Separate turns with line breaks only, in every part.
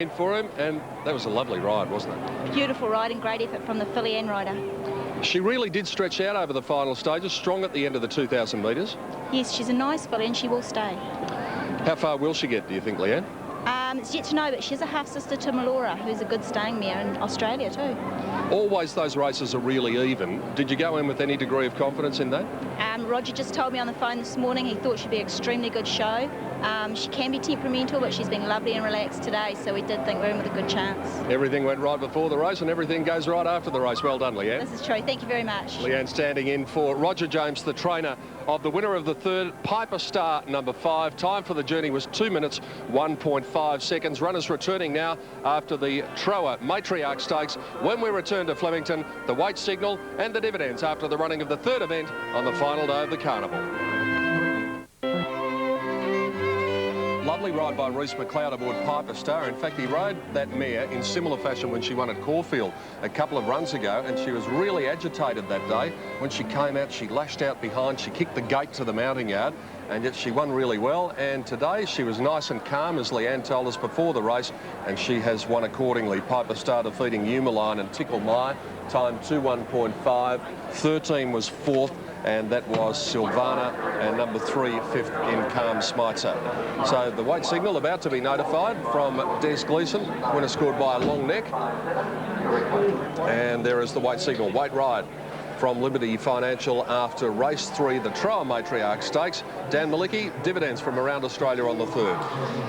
In for him, and that was a lovely ride, wasn't it?
Beautiful riding, great effort from the filly and rider.
She really did stretch out over the final stages, strong at the end of the 2,000 metres.
Yes, she's a nice filly and she will stay.
How far will she get, do you think, Leanne?
It's yet to know, but she's a half-sister to Melora, who's a good staying mare in Australia too.
Always those races are really even. Did you go in with any degree of confidence in that?
Roger just told me on the phone this morning he thought she'd be an extremely good show. She can be temperamental, but she's been lovely and relaxed today, so we did think we're in with a good chance.
Everything went right before the race and everything goes right after the race. Well done, Leanne.
This is true. Thank you very much.
Leanne standing in for Roger James, the trainer of the winner of the third, Piper Star, number 5. Time for the journey was 2 minutes, 1.5 seconds. Runners returning now after the Troa Matriarch Stakes. When we return to Flemington, the weight signal and the dividends after the running of the third event on the final day of the carnival. Lovely ride by Reece McLeod aboard Piper Star. In fact, he rode that mare in similar fashion when she won at Caulfield a couple of runs ago, and she was really agitated that day. When she came out, she lashed out behind, she kicked the gate to the mounting yard, and yet she won really well. And today she was nice and calm, as Leanne told us before the race, and she has won accordingly. Piper Star defeating Umaline and Tickle My, time 2:1.5. 13 was 4th, and that was Silvana, and number 3, 5th in Calm Smitzer. So the weight signal about to be notified from Des Gleeson, winner scored by a long neck. And there is the weight signal. Weight ride from Liberty Financial after race 3, the Troa Matriarch Stakes. Dan Malicki, dividends from around Australia on the third.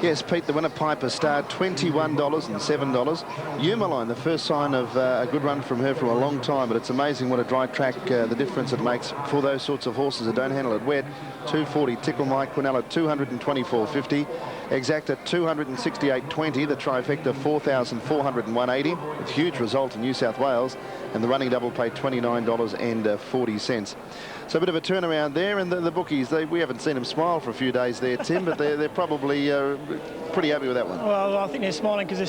Yes, Pete, the winner Piper Star, $21 and $7. Umaline, the first sign of a good run from her from a long time, but it's amazing what a dry track, the difference it makes for those sorts of horses that don't handle it wet. 240, Tickle Mike, Quinella 224.50. Exacta 268.20, the trifecta 4,401.80. It's a huge result in New South Wales, and the running double paid $29.40. So a bit of a turnaround there, and the bookies, we haven't seen them smile for a few days there, Tim, but they're probably pretty happy with that one.
Well, I think they're smiling because I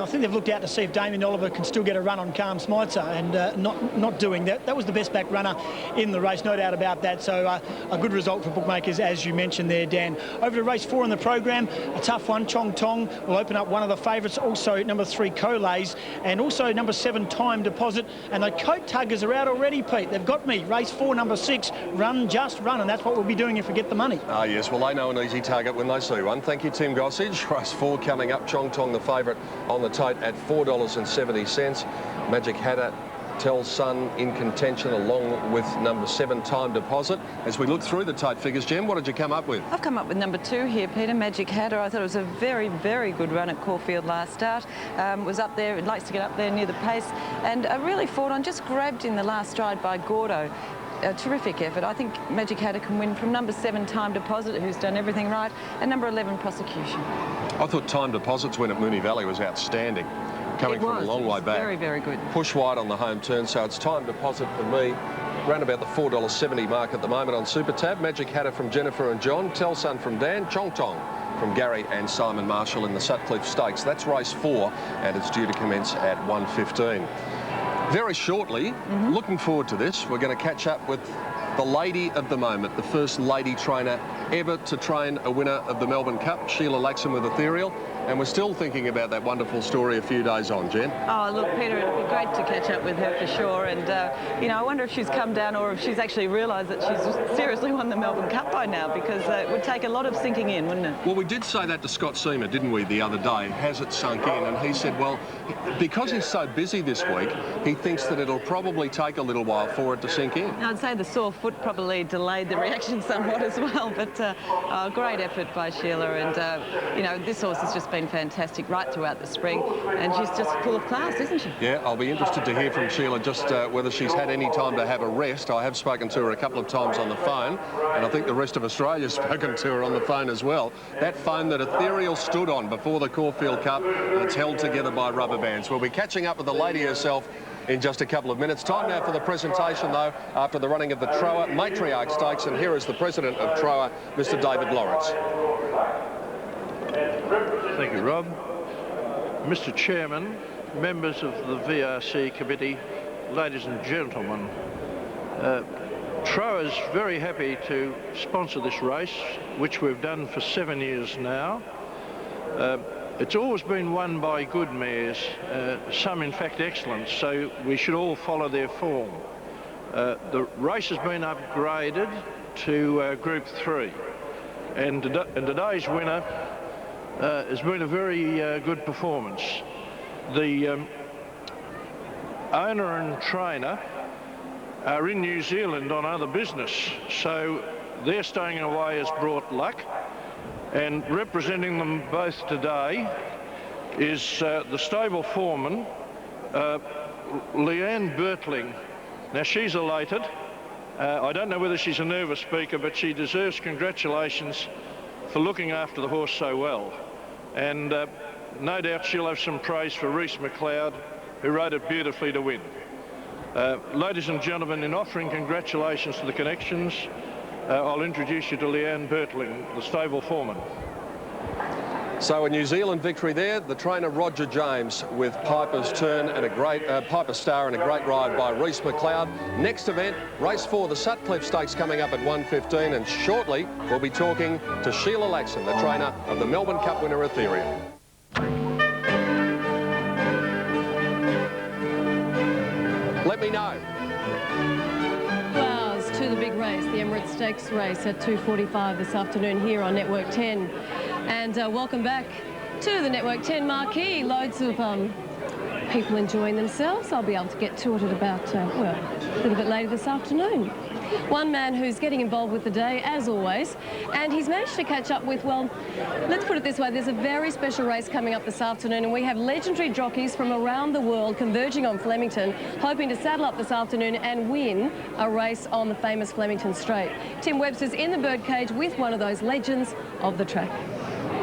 think they've looked out to see if Damien Oliver can still get a run on Calm Smitzer, and not doing that. That was the best back runner in the race, no doubt about that. So a good result for bookmakers, as you mentioned there, Dan. Over to race 4 in the program, a tough one. Chong Tong will open up one of the favourites, also number 3 Colays, and also number 7 Time Deposit. And the coat tuggers are out already, Pete. They've got me. Race 4, number 6, Run Just Run, and that's what we'll be doing if we get the money.
Ah, yes, well, they know an easy target when they see one. Thank you, Tim Gossage. Race 4 coming up. Chong Tong, the favourite on the tote at $4.70. Magic Hatter, Tell Sun in contention, along with number 7 Time Deposit. As we look through the tote figures, Jem, what did you come up with?
I've come up with number 2 here, Peter, Magic Hatter. I thought it was a very, very good run at Caulfield last start. Was up there, it likes to get up there near the pace, and really fought on, just grabbed in the last stride by Gordo. A terrific effort. I think Magic Hatter can win from number 7 Time Deposit, who's done everything right, and number 11 Prosecution.
I thought Time Deposit's win at Moonee Valley was outstanding, coming from a long way back.
Very, very good.
Push wide on the home turn, so it's Time Deposit for me. Round about the $4.70 mark at the moment on Super Tab. Magic Hatter from Jennifer and John, Tell Sun from Dan, Chong Tong from Gary and Simon Marshall in the Sutcliffe Stakes. That's race 4, and it's due to commence at 1:15. Very shortly, looking forward to this, we're going to catch up with the lady of the moment, the first lady trainer ever to train a winner of the Melbourne Cup, Sheila Laxon with Ethereal. And we're still thinking about that wonderful story a few days on, Jen.
Oh, look, Peter, it'd be great to catch up with her for sure. And, you know, I wonder if she's come down or if she's actually realised that she's seriously won the Melbourne Cup by now, because it would take a lot of sinking in, wouldn't it?
Well, we did say that to Scott Seamer, didn't we, the other day? Has it sunk in? And he said, well, because he's so busy this week, he thinks that it'll probably take a little while for it to sink in.
I'd say the sore foot probably delayed the reaction somewhat as well, but great effort by Sheila. And, you know, this horse has just been fantastic right throughout the spring, and she's just full of class, isn't she?
Yeah, I'll be interested to hear from Sheila just whether she's had any time to have a rest. I have spoken to her a couple of times on the phone, and I think the rest of Australia's spoken to her on the phone as well. That phone that Ethereal stood on before the Caulfield Cup, and it's held together by rubber bands. We'll be catching up with the lady herself in just a couple of minutes. Time now for the presentation, though, after the running of the Troa Matriarch Stakes, and here is the president of Troa, Mr. David Lawrence.
Thank you, Rob. Mr. Chairman, members of the VRC committee, ladies and gentlemen, Troa is very happy to sponsor this race, which we've done for 7 years now. It's always been won by good mares, some in fact excellent, so we should all follow their form. The race has been upgraded to Group 3, and today's winner has been a very good performance. The owner and trainer are in New Zealand on other business, so their staying away has brought luck. And representing them both today is the stable foreman, Leanne Bertling. Now, she's elated. I don't know whether she's a nervous speaker, but she deserves congratulations for looking after the horse so well. And no doubt she'll have some praise for Reece McLeod, who rode it beautifully to win. Ladies and gentlemen, in offering congratulations to the connections, I'll introduce you to Leanne Bertling, the stable foreman.
So a New Zealand victory there. The trainer Roger James with Piper's Turn and a great Piper Star and a great ride by Reece McLeod. Next event, race 4, the Sutcliffe Stakes, coming up at 1:15, and shortly we'll be talking to Sheila Laxon, the trainer of the Melbourne Cup winner Ethereal. Let me know.
To the big race, the Emirates Stakes race at 2:45 this afternoon here on Network 10. And welcome back to the Network 10 marquee. Loads of people enjoying themselves. I'll be able to get to it at about, well, a little bit later this afternoon. One man who's getting involved with the day, as always, and he's managed to catch up with, well, let's put it this way, there's a very special race coming up this afternoon, and we have legendary jockeys from around the world converging on Flemington, hoping to saddle up this afternoon and win a race on the famous Flemington Straight. Tim Webster's in the birdcage with one of those legends of the track.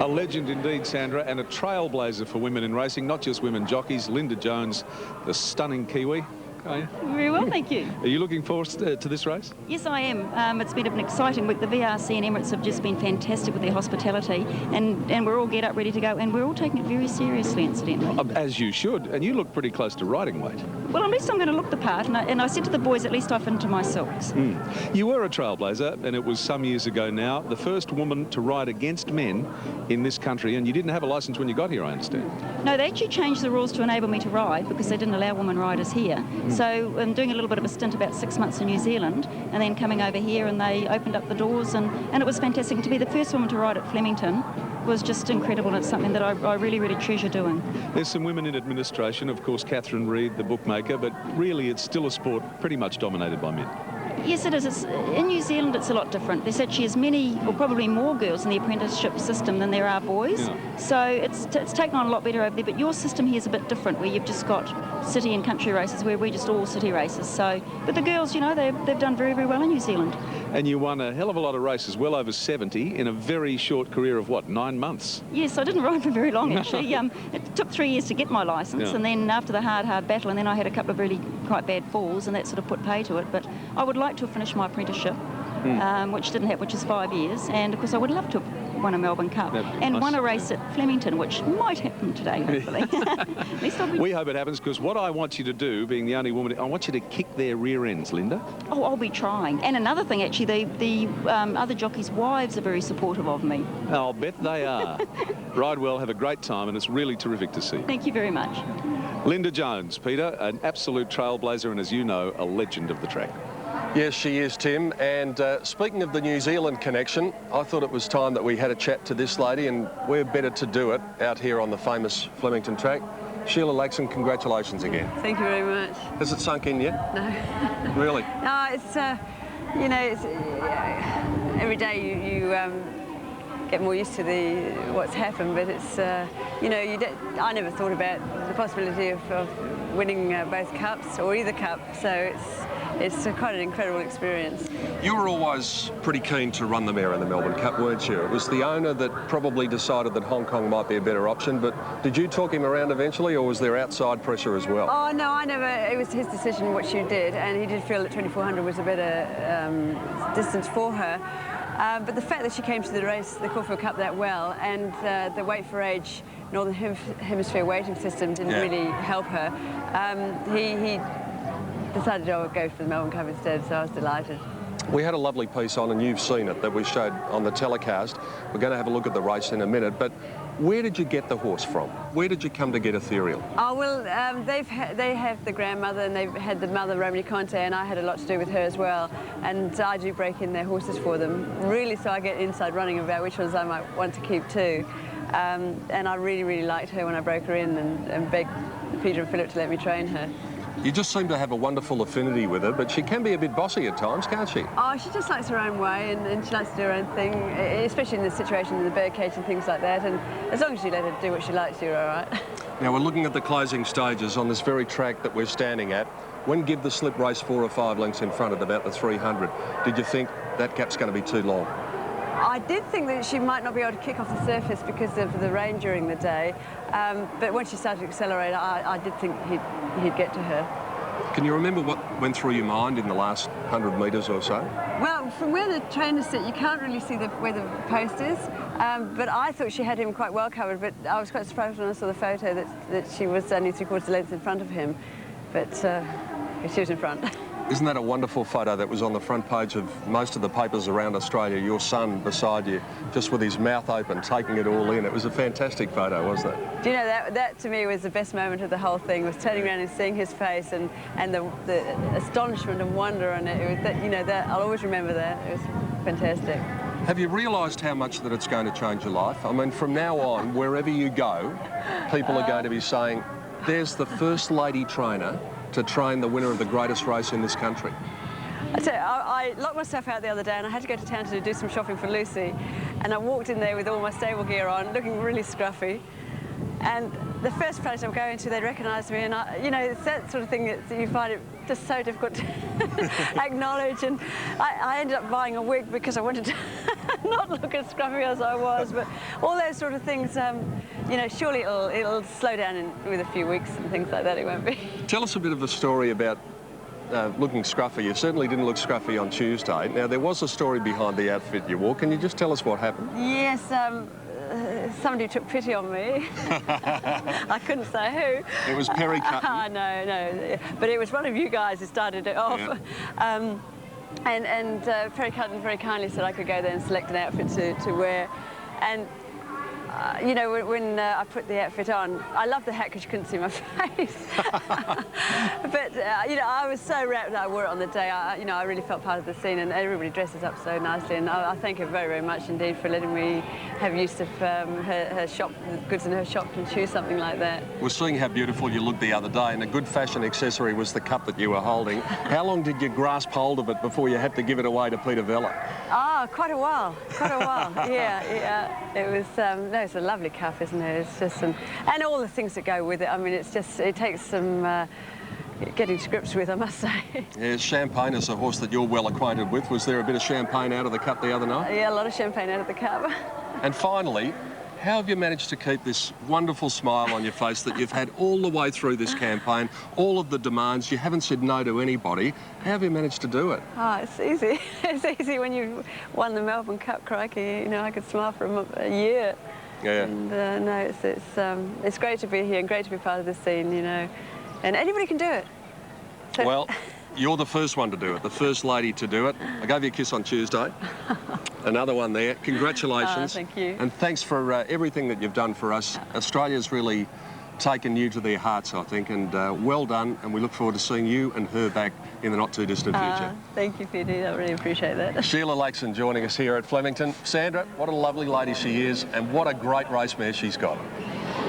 A legend indeed, Sandra, and a trailblazer for women in racing, not just women jockeys. Linda Jones, the stunning Kiwi. Are you?
Very well, thank you.
Are you looking forward to this race?
Yes, I am. It's been an exciting week. The VRC and Emirates have just been fantastic with their hospitality, and we're all get up ready to go, and we're all taking it very seriously, incidentally.
As you should, and you look pretty close to riding weight.
Well, at least I'm going to look the part, and I said to the boys, at least I fit into my silks.
You were a trailblazer, and it was some years ago now, the first woman to ride against men in this country, and you didn't have a licence when you got here, I understand.
No, they actually changed the rules to enable me to ride because they didn't allow women riders here. So I'm doing a little bit of a stint, about 6 months in New Zealand, and then coming over here, and they opened up the doors, and it was fantastic. To be the first woman to ride at Flemington was just incredible, and it's something that I really, really treasure doing.
There's some women in administration, of course, Catherine Reid, the bookmaker, but really it's still a sport pretty much dominated by men.
Yes, it is. In New Zealand, it's a lot different. There's actually as many, or probably more girls in the apprenticeship system than there are boys. Yeah. So it's taken on a lot better over there. But your system here is a bit different, where you've just got city and country races, where we're just all city races. So, but the girls, you know, they've done very, very well in New Zealand.
And you won a hell of a lot of races, well over 70, in a very short career of what, 9 months?
Yes, I didn't ride for very long, actually. It took 3 years to get my licence, and then after the hard battle, and then I had a couple of really quite bad falls, and that sort of put pay to it. But I would like to have finished my apprenticeship, which didn't happen, which is 5 years, and of course I would love to have won a Melbourne Cup and won a race at Flemington, which might happen today, hopefully. At least
we hope it happens, because what I want you to do, being the only woman, I want you to kick their rear ends, Linda.
Oh, I'll be trying. And another thing, actually, the other jockeys' wives are very supportive of me.
I'll bet they are. Ride well, have a great time, and it's really terrific to see.
Thank you very much.
Linda Jones, Peter, an absolute trailblazer, and as you know, a legend of the track.
Yes, she is, Tim. And speaking of the New Zealand connection, I thought it was time that we had a chat to this lady, and we're better to do it out here on the famous Flemington track. Sheila Laxon, congratulations again.
Thank you very much.
Has it sunk in yet?
No.
Really?
No, it's, you know, it's, every day you get more used to what's happened, but it's, you know, I never thought about the possibility of winning both cups, or either cup, so it's quite an incredible experience.
You were always pretty keen to run the mare in the Melbourne Cup, weren't you? It was the owner that probably decided that Hong Kong might be a better option, but did you talk him around eventually, or was there outside pressure as well?
Oh, no, I never. It was his decision what she did, and he did feel that 2400 was a better distance for her. But the fact that she came to the race, the Caulfield Cup, that well, and the weight for age Northern Hemisphere weighting system didn't really help her, he decided I would go for the Melbourne Cup instead, so I was delighted.
We had a lovely piece on, and you've seen it, that we showed on the telecast. We're going to have a look at the race in a minute, but Where did you get the horse from? Where did you come to get Ethereal?
Oh, well, they have the grandmother and they've had the mother, Romany Conte, and I had a lot to do with her as well. And I do break in their horses for them, really, so I get inside running about which ones I might want to keep too. And I really, really liked her when I broke her in and begged Peter and Philip to let me train her.
You just seem to have a wonderful affinity with her, but she can be a bit bossy at times, can't she?
Oh, she just likes her own way and she likes to do her own thing, especially in the situation in the birdcage and things like that. And as long as you let her do what she likes, you're all right.
Now, we're looking at the closing stages on this very track that we're standing at. When Give the Slip race 4 or 5 lengths in front at about the 300, did you think that gap's going to be too long?
I did think that she might not be able to kick off the surface because of the rain during the day, but when she started to accelerate, I did think he'd get to her.
Can you remember what went through your mind in the last 100 metres or so?
Well, from where the trainers sit, you can't really see where the post is, but I thought she had him quite well covered, but I was quite surprised when I saw the photo that she was only 3/4 length in front of him, but she was in front.
Isn't that a wonderful photo that was on the front page of most of the papers around Australia? Your son beside you, just with his mouth open, taking it all in. It was a fantastic photo, wasn't it?
Do you know, that to me was the best moment of the whole thing, was turning around and seeing his face and the astonishment and wonder on it. It was that, you know, that I'll always remember that. It was fantastic.
Have you realised how much that it's going to change your life? I mean, from now on, wherever you go, people are going to be saying, there's the first lady trainer to train the winner of the greatest race in this country.
I tell you, I locked myself out the other day and I had to go to town to do some shopping for Lucy, and I walked in there with all my stable gear on, looking really scruffy, and the first place I'm going to, they recognised me, and you know, it's that sort of thing that you find it just so difficult to acknowledge, and I ended up buying a wig because I wanted to not look as scruffy as I was, but all those sort of things, you know, surely it'll slow down with a few weeks and things like that, it won't be.
Tell us a bit of a story about looking scruffy. You certainly didn't look scruffy on Tuesday. Now, there was a story behind the outfit you wore. Can you just tell us what happened?
Yes, somebody took pity on me. I couldn't say who.
It was Perry Cutton.
No, but it was one of you guys who started it off.
Yeah.
And Perry Cutton very kindly said I could go there and select an outfit to wear. And you know, when I put the outfit on, I loved the hat because you couldn't see my face. But, you know, I was so rapt that I wore it on the day. You know, I really felt part of the scene, and everybody dresses up so nicely. And I thank her very, very much indeed for letting me have use of her shop, the goods in her shop, and choose something like that.
We're seeing how beautiful you looked the other day, and a good fashion accessory was the cup that you were holding. How long did you grasp hold of it before you had to give it away to Peter Vella?
Oh, quite a while. Yeah. It was, no, it's a lovely cup, isn't it? It's just and all the things that go with it. I mean, it's just, it takes some getting to grips with, I must say.
Yeah, Champagne is a horse that you're well acquainted with. Was there a bit of champagne out of the cup the other night?
Yeah, a lot of champagne out of the cup.
And finally, how have you managed to keep this wonderful smile on your face that you've had all the way through this campaign, all of the demands, you haven't said no to anybody? How have you managed to do it?
Oh, it's easy. It's easy when you've won the Melbourne Cup, crikey. You know, I could smile for a year.
Yeah.
And no, it's great to be here and great to be part of the scene, you know. And anybody can do it. So
well, you're the first one to do it, the first lady to do it. I gave you a kiss on Tuesday. Another one there. Congratulations.
Thank you.
And thanks for everything that you've done for us. Australia's really taken you to their hearts, I think, and well done. And we look forward to seeing you and her back in the not-too-distant future.
Thank you, Peter. I really appreciate that.
Sheila Lakeson joining us here at Flemington. Sandra, what a lovely lady she is, and what a great race mare she's got.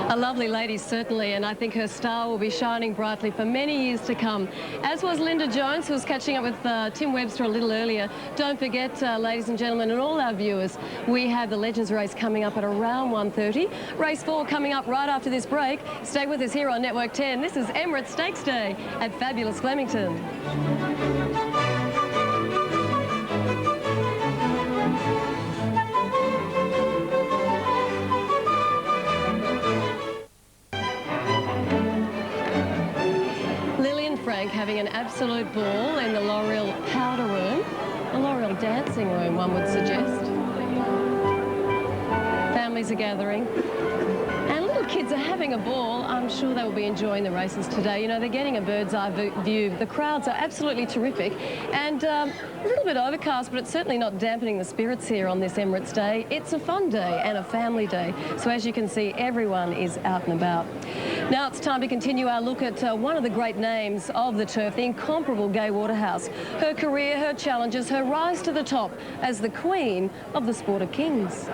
A lovely lady, certainly, and I think her star will be shining brightly for many years to come. As was Linda Jones, who was catching up with Tim Webster a little earlier. Don't forget, ladies and gentlemen, and all our viewers, we have the Legends race coming up at around 1:30. Race 4 coming up right after this break. Stay with us here on Network 10. This is Emirates Stakes Day at fabulous Flemington. Frank having an absolute ball in the L'Oreal powder room, a L'Oreal dancing room, one would suggest. Families are gathering, and little kids are having a ball. I'm sure they will be enjoying the races today. You know, they're getting a bird's eye view. The crowds are absolutely terrific, and a little bit overcast, but it's certainly not dampening the spirits here on this Emirates Day. It's a fun day and a family day. So as you can see, everyone is out and about. Now it's time to continue our look at one of the great names of the turf, the incomparable Gay Waterhouse. Her career, her challenges, her rise to the top as the queen of the sport of kings.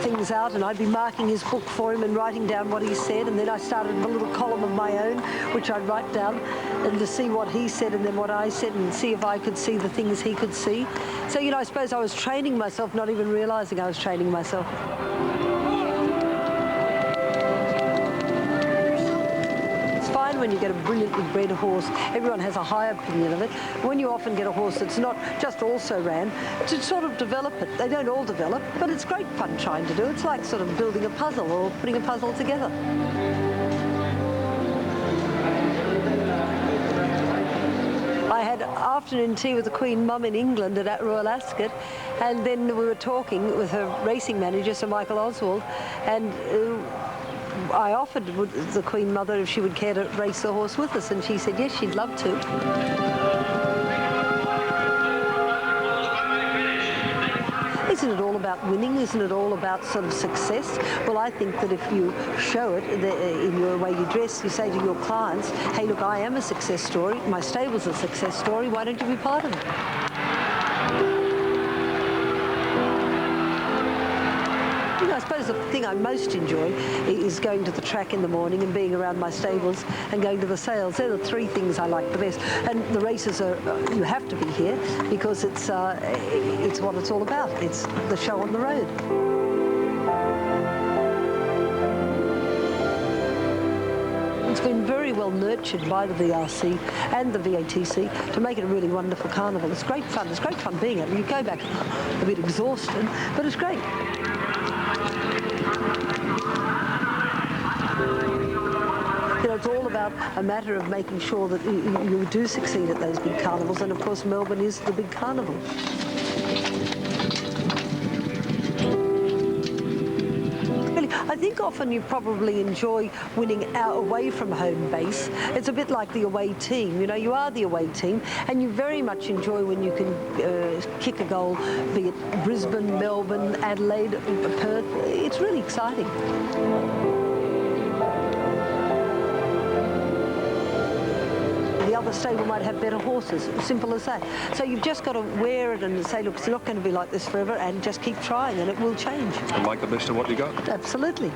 Things out, and I'd be marking his book for him and writing down what he said, and then I started a little column of my own which I'd write down and to see what he said and then what I said and see if I could see the things he could see. So, you know, I suppose I was training myself, not even realizing I was training myself. When you get a brilliantly bred horse, everyone has a high opinion of it. When you often get a horse that's not just also ran, to sort of develop it. They don't all develop, but it's great fun trying to do. It's like sort of building a puzzle or putting a puzzle together. I had afternoon tea with the Queen Mum in England at Royal Ascot, and then we were talking with her racing manager, Sir Michael Oswald, and I offered the Queen Mother if she would care to race the horse with us, and she said yes, she'd love to. Isn't it all about winning? Isn't it all about sort of success? Well, I think that if you show it in your way you dress, you say to your clients, hey, look, I am a success story, my stable's a success story, why don't you be part of it? I suppose the thing I most enjoy is going to the track in the morning and being around my stables and going to the sales. They're the three things I like the best. And the races are, you have to be here because it's what it's all about. It's the show on the road. It's been very well nurtured by the VRC and the VATC to make it a really wonderful carnival. It's great fun. It's great fun being at it. You go back a bit exhausted, but it's great. You know, it's all about a matter of making sure that you do succeed at those big carnivals, and of course Melbourne is the big carnival. Really, I think often you probably enjoy winning out away from home base. It's a bit like the away team. You know, you are the away team, and you very much enjoy when you can kick a goal, be it Brisbane, Melbourne, Adelaide, Perth. It's really exciting. The other stable might have better horses, simple as that. So you've just got to wear it and say, look, it's not going to be like this forever, and just keep trying and it will change.
And make the best of what you got.
Absolutely.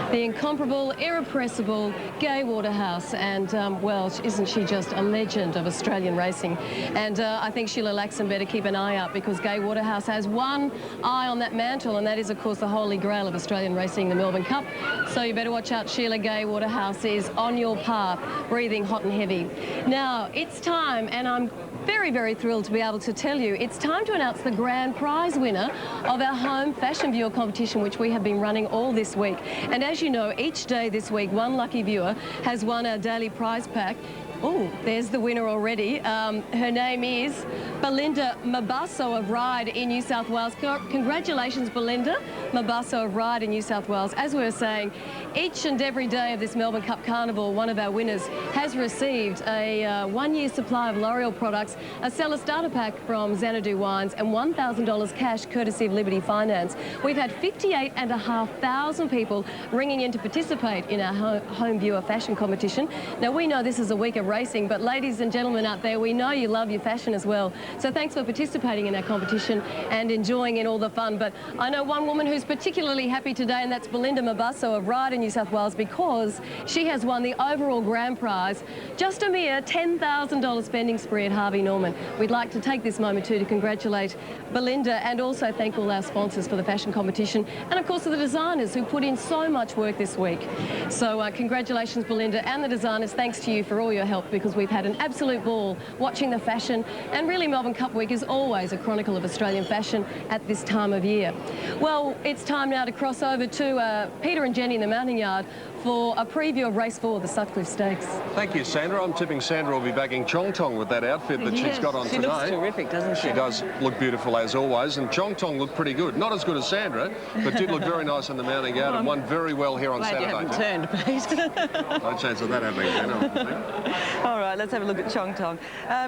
The incomparable, irrepressible Gay Waterhouse, and well, isn't she just a legend of Australian racing? And I think Sheila Laxon better keep an eye out, because Gay Waterhouse has one eye on that mantle, and that is, of course, the holy grail of Australian racing, the Melbourne Cup. So you better watch out. Sheila Gay Waterhouse is on your path, breathing hot and heavy. Now, it's time, and I'm very, very thrilled to be able to tell you it's time to announce the grand prize winner of our home Fashion Viewer competition, which we have been running all this week. And as you know, each day this week, one lucky viewer has won our daily prize pack. Oh, there's the winner already. Her name is Belinda Mabasso of Ryde in New South Wales. Congratulations, Belinda Mabasso of Ryde in New South Wales. As we were saying, each and every day of this Melbourne Cup Carnival, one of our winners has received a one-year supply of L'Oreal products, a seller starter pack from Xanadu Wines, and $1,000 cash courtesy of Liberty Finance. We've had 58,500 people ringing in to participate in our home viewer fashion competition. Now, we know this is a week of racing, but ladies and gentlemen out there, we know you love your fashion as well. So thanks for participating in our competition and enjoying in all the fun. But I know one woman who's particularly happy today, and that's Belinda Mabasso of Ryde in New South Wales, because she has won the overall grand prize, just a mere $10,000 spending spree at Harvey Norman. We'd like to take this moment too to congratulate Belinda, and also thank all our sponsors for the fashion competition, and of course the designers who put in so much work this week. So congratulations, Belinda, and the designers. Thanks to you for all your help, because we've had an absolute ball watching the fashion, and really Melbourne Cup Week is always a chronicle of Australian fashion at this time of year. Well, it's time now to cross over to Peter and Jenny in the Mounting Yard for a preview of race 4, the Sutcliffe Stakes.
Thank you, Sandra. I'm tipping Sandra will be backing Chong Tong with that outfit that she's got on today.
She looks terrific, doesn't she?
She does look beautiful as always, and Chong Tong looked pretty good. Not as good as Sandra, but did look very nice in the mounting yard and won very well here on Saturday.
You haven't turned, Pete.
No chance of that happening, Sandra.
All right, let's have a look at Chong Tong.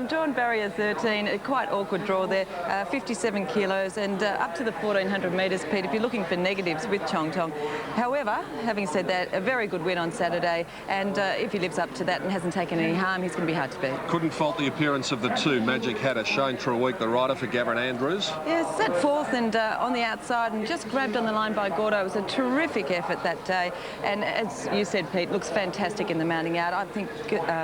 Drawn barrier 13, a quite awkward draw there, 57 kilos and up to the 1400 metres, Pete, if you're looking for negatives with Chong Tong. However, having said that, a very good win on Saturday, and if he lives up to that and hasn't taken any harm, he's going to be hard to beat.
Couldn't fault the appearance of the two. Magic Hatter, Shane Treweek, the rider for Gavin Andrews.
Yeah, sat fourth and on the outside and just grabbed on the line by Gordo. It was a terrific effort that day, and as you said, Pete, looks fantastic in the mounting yard. I think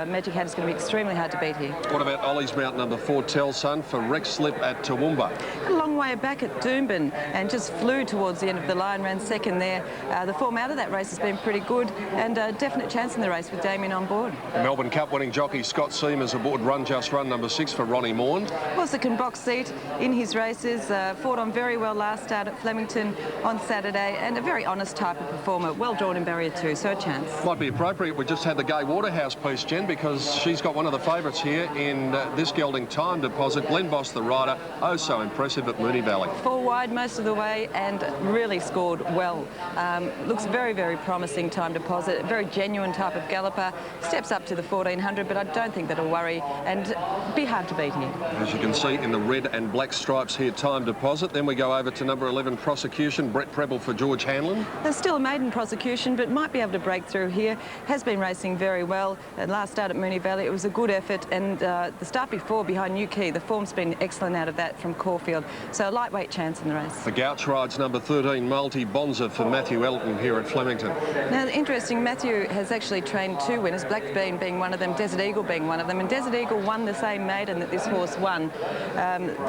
Magic Hatter's going to be extremely hard to beat here.
What about Ollie's mount number 4, Tell Sun, for Rex Slip at Toowoomba?
A long way back at Doomben and just flew towards the end of the line, ran second there. The form out of that race has been pretty good, and a definite chance in the race with Damien on board.
Melbourne Cup winning jockey Scott Seamers aboard Run Just Run number 6 for Ronnie Morn.
Was the box seat in his races, fought on very well last start at Flemington on Saturday, and a very honest type of performer, well drawn in barrier 2, so a chance.
Might be appropriate we just had the Gay Waterhouse piece, Jen, because she's got one of the favourites here in this gelding, Time Deposit. Glenn Boss, the rider, oh so impressive at Moonee Valley. 4
wide most of the way and really scored well. Looks very, very promising, Time Deposit. A very genuine type of galloper. Steps up to the 1400, but I don't think that'll worry and be hard to beat here.
As you can see in the red and black stripes here, Time Deposit. Then we go over to number 11, Prosecution, Brett Preble for George Hanlon.
There's still a maiden Prosecution, but might be able to break through here. Has been racing very well. Last start at Moonee Valley, it was a good effort, and the start before behind New Key, the form's been excellent out of that from Caulfield. So a lightweight chance in the race.
The Gouch rides number 13, Multi Bonza for Matthew Elton here at Flemington.
Now, interesting, Matthew has actually trained 2 winners, Black Bean being one of them, Desert Eagle being one of them, and Desert Eagle won the same maiden that this horse won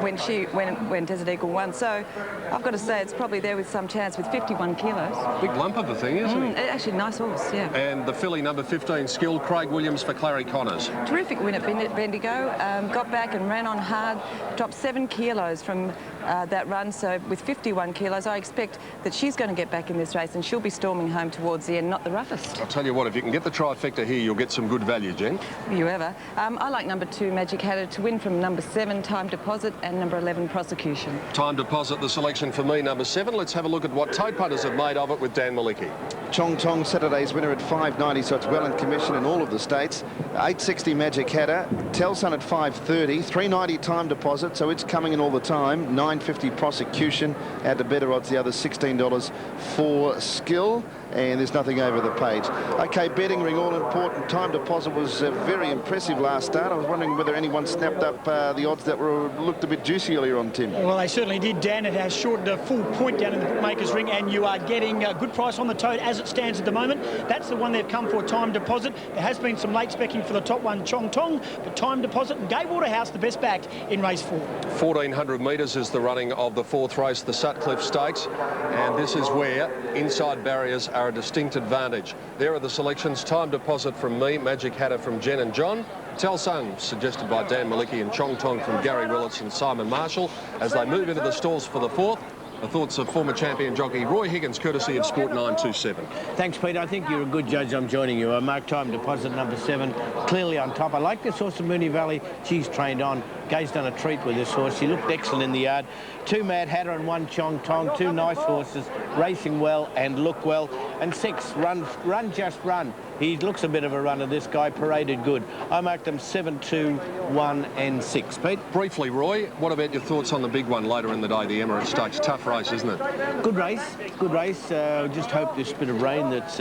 when Desert Eagle won. So I've got to say it's probably there with some chance with 51 kilos.
Big lump of a thing, isn't it?
Actually, nice horse, yeah.
And the filly number 15, Skilled, Craig Williams for Clary Connors.
Terrific win at Bendigo, got back and ran on hard, dropped 7 kilos from that run, so with 51 kilos, I expect that she's going to get back in this race and she'll be storming home towards the end, not the roughest.
I'll tell you what, if you can get the trifecta here, you'll get some good value, Jen.
You ever. I like number 2, Magic Hatter, to win from number 7, Time Deposit, and number 11, Prosecution.
Time Deposit, the selection for me, number 7. Let's have a look at what tote punters have made of it with Dan Malicki.
Chong Tong, Saturday's winner at $5.90, so it's well in commission in all of the states. $8.60 Magic Hatter, Tell Sun at $5.30, $3.90 Time Deposit, so it's coming in all the time. $9.50 Prosecution, add to better odds the other $16 for Skill, and there's nothing over the page. Okay, betting ring, all important. Time Deposit was very impressive last start. I was wondering whether anyone snapped up the odds that looked a bit juicy earlier on, Tim.
Well, they certainly did, Dan. It has shortened a full point down in the bookmakers ring, and you are getting a good price on the tote as it stands at the moment. That's the one they've come for, Time Deposit. There has been some late specking for the top one, Chong Tong, but Time Deposit and Gay Waterhouse the best backed in race 4.
1400 metres is the running of the 4th race, the Sutcliffe Stakes, and this is where inside barriers are a distinct advantage. There are the selections: Time Deposit from me, Magic Hatter from Jen and John, Tell Sun, suggested by Dan Malicki, and Chong Tong from Gary Willits and Simon Marshall. As they move into the stalls for the 4th, the thoughts of former champion jockey Roy Higgins, courtesy of Sport 927.
Thanks, Pete. I think you're a good judge. I'm joining you. I mark Time Deposit number 7, clearly on top. I like this horse of Moonee Valley. She's trained on. Gay's done a treat with this horse. She looked excellent in the yard. 2 Mad Hatter and 1 Chong Tong. 2 nice horses, racing well and look well. And 6, Run Just Run. He looks a bit of a runner, this guy, paraded good. I marked them 7, 2, 1 and 6. Pete?
Briefly, Roy, what about your thoughts on the big one later in the day, the Emirates Stakes? Tough race, isn't it?
Good race, good race. Just hope this bit of rain that's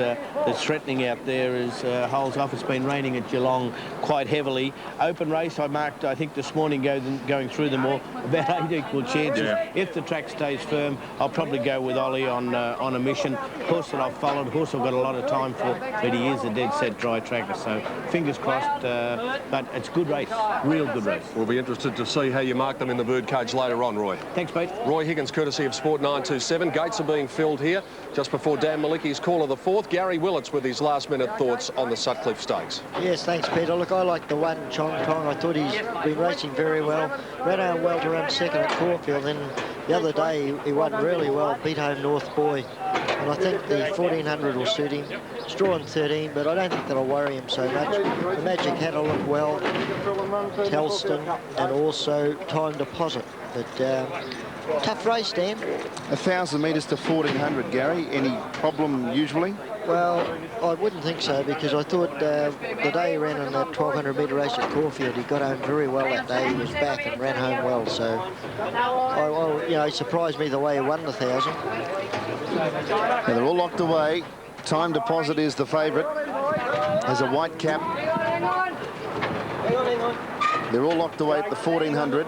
threatening out there holds off. It's been raining at Geelong quite heavily. Open race, I marked, I think this morning going through them all, about 8 equal chances. Yeah. If the track stays firm, I'll probably go with Ollie on a mission. Horse that I've followed, horse I've got a lot of time for, but he is a dead set dry tracker, so fingers crossed, but it's a good race, real good race.
We'll be interested to see how you mark them in the birdcage later on, Roy.
Thanks, mate.
Roy Higgins, courtesy of Sport 927. Gates are being filled here just before Dan Malicki's call of the 4th. Gary Willits with his last-minute thoughts on the Sutcliffe Stakes.
Yes, thanks, Peter. Look, I like the 1 Chong Tong. I thought he's been racing very well. Ran out well to run second at Caulfield, and the other day he won really well, beat home North Boy. And I think the 1400 will suit him. He's drawn 13, but I don't think that'll worry him so much. The Magic Hatter look well, Telston, and also Time Deposit. But tough race, Dan.
1,000 metres to 1400, Gary. Any problem usually?
Well, I wouldn't think so, because I thought the day he ran in that 1200 metre race at Caulfield, he got home very well that day. He was back and ran home well, so you know, it surprised me the way he won the 1,000.
Now they're all locked away. Time Deposit is the favourite. There's a white cap. They're all locked away at the 1400.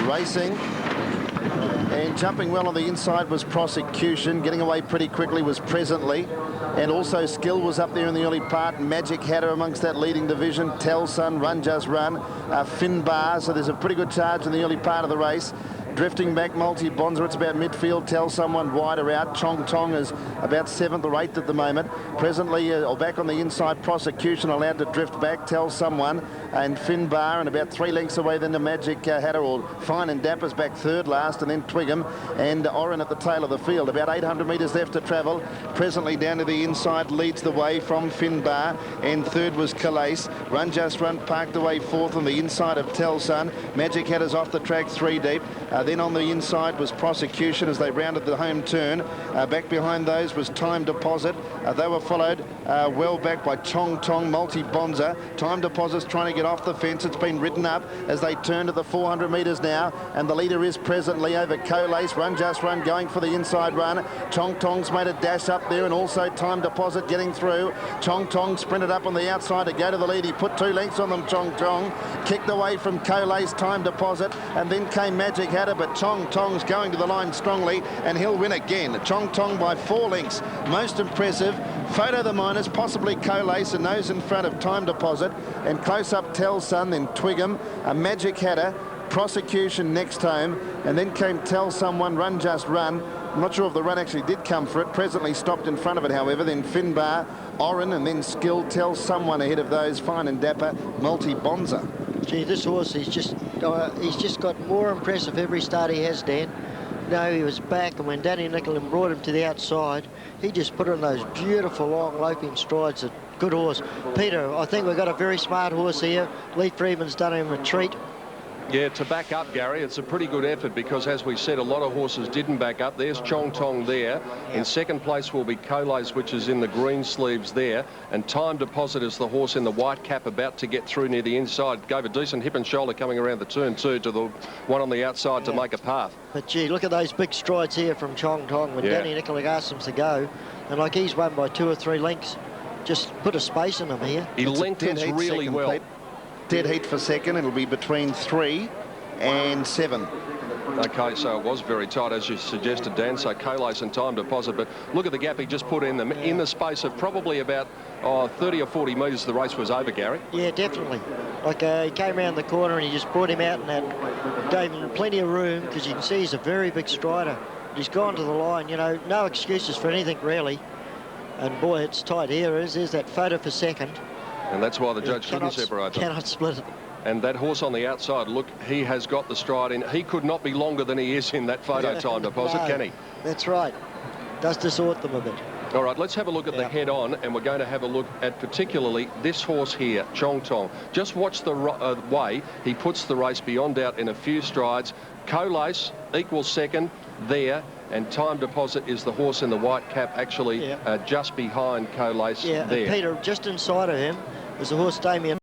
Racing. And jumping well on the inside was Prosecution. Getting away pretty quickly was Presently. And also Skill was up there in the early part. Magic Hatter amongst that leading division. Telsun, Run Just Run, Finbar. So there's a pretty good charge in the early part of the race. Drifting back, Multi Bonza, it's about midfield. Tell Someone wider out. Chong Tong is about 7th or 8th at the moment. Presently, back on the inside, Prosecution allowed to drift back. Tell Someone and Finbar, and about 3 lengths away then the Magic Hatter, or Fine and Dapper's back 3rd last, and then Twiggham and Oren at the tail of the field. About 800 metres left to travel. Presently down to the inside leads the way from Finbar, and 3rd was Calais. Run Just Run parked away 4th on the inside of Telsun. Magic Hatter's off the track 3 deep. Then on the inside was Prosecution as they rounded the home turn. Back behind those was Time Deposit. They were followed well back by Chong Tong, Multi Bonza. Time Deposit's trying to get off the fence. It's been ridden up as they turn to the 400 metres now. And the leader is Presently over Colace. Run Just Run going for the inside run. Chong Tong's made a dash up there, and also Time Deposit getting through. Chong Tong sprinted up on the outside to go to the lead. He put 2 lengths on them, Chong Tong. Kicked away from Colace, Time Deposit, and then came Magic Hatter, but Chong Tong's going to the line strongly, and he'll win again. Chong Tong by 4 lengths. Most impressive. Photo the Miners, possibly Colace, and those in front of Time Deposit, and close up Telsun, then Twiggham, a Magic Hatter, Prosecution next home, and then came Tell Someone, Run Just Run. I'm not sure if the run actually did come for it. Presently stopped in front of it, however. Then Finbar, Oren, and then Skill, Tell Someone ahead of those. Fine and Dapper, Multi Bonza.
Gee, this horse, he's just got more impressive every start he has, Dan. No, he was back, and when Danny Nicholson brought him to the outside, he just put on those beautiful long loping strides. A good horse. Peter, I think we've got a very smart horse here. Lee Freeman's done him a treat.
Yeah, to back up, Gary, it's a pretty good effort because, as we said, a lot of horses didn't back up. There's Chong Tong there. In second place will be Colace, which is in the green sleeves there. And Time Deposit is the horse in the white cap about to get through near the inside. Gave a decent hip and shoulder coming around the turn two to the one on the outside to make a path.
But, gee, look at those big strides here from Chong Tong when Danny Nicholson asked him to go. And, like, he's won by 2 or 3 lengths. Just put a space in him here.
He lengthens really well.
Dead heat for second. It'll be between 3 and 7.
Okay, so it was very tight, as you suggested, Dan. So Colace and Time Deposit, but look at the gap he just put in them in the space of probably about 30 or 40 metres. The race was over, Gary.
Yeah, definitely. Like he came around the corner and he just brought him out, and that gave him plenty of room, because you can see he's a very big strider. He's gone to the line, you know, no excuses for anything really. And boy, it's tight here. There's that photo for second.
And that's why the judge couldn't separate them.
Cannot split it.
And that horse on the outside, look, he has got the stride in. He could not be longer than he is in that photo. Time Deposit, no, can he?
That's right. Does distort them a bit.
All right, let's have a look at the head-on, and we're going to have a look at particularly this horse here, Chong Tong. Just watch the way he puts the race beyond doubt in a few strides. Colace equals second there, and Time Deposit is the horse in the white cap, actually just behind Colace there.
And Peter, just inside of him is the horse Damien